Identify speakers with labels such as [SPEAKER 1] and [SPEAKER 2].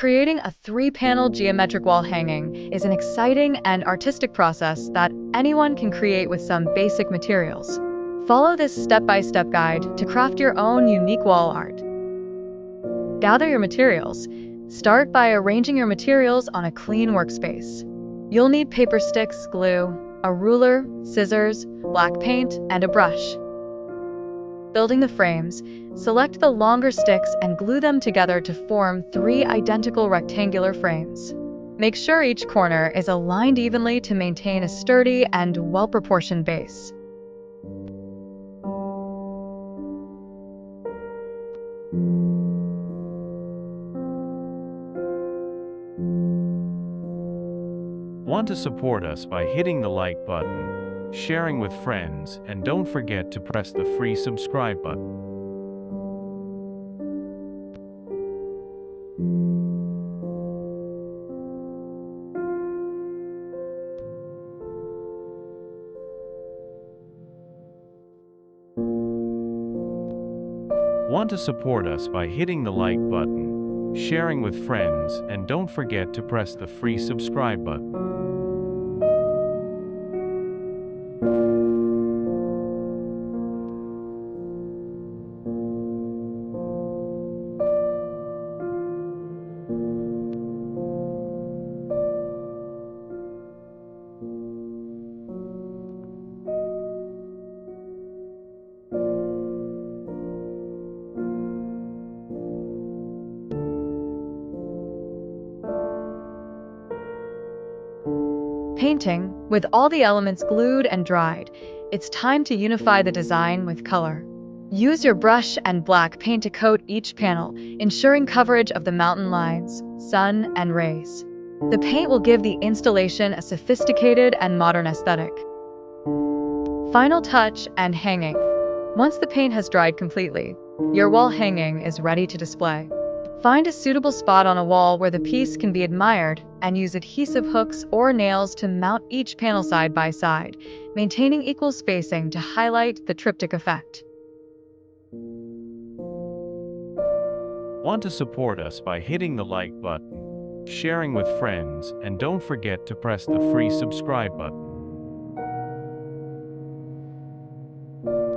[SPEAKER 1] Creating a three-panel geometric wall hanging is an exciting and artistic process that anyone can create with some basic materials. Follow this step-by-step guide to craft your own unique wall art. Gather your materials. Start by arranging your materials on a clean workspace. You'll need paper sticks, glue, a ruler, scissors, black paint, and a brush. Building the frames, select the longer sticks and glue them together to form three identical rectangular frames. Make sure each corner is aligned evenly to maintain a sturdy and well-proportioned base.
[SPEAKER 2] Want to support us by hitting the like button, sharing with friends, and don't forget to press the free subscribe button. Want to support us by hitting the like button, sharing with friends, and don't forget to press the free subscribe button.
[SPEAKER 1] Painting, with all the elements glued and dried, it's time to unify the design with color. Use your brush and black paint to coat each panel, ensuring coverage of the mountain lines, sun, and rays. The paint will give the installation a sophisticated and modern aesthetic. Final touch and hanging. Once the paint has dried completely, your wall hanging is ready to display. Find a suitable spot on a wall where the piece can be admired and use adhesive hooks or nails to mount each panel side by side, maintaining equal spacing to highlight the triptych effect.
[SPEAKER 2] Want to support us by hitting the like button, sharing with friends, and don't forget to press the free subscribe button.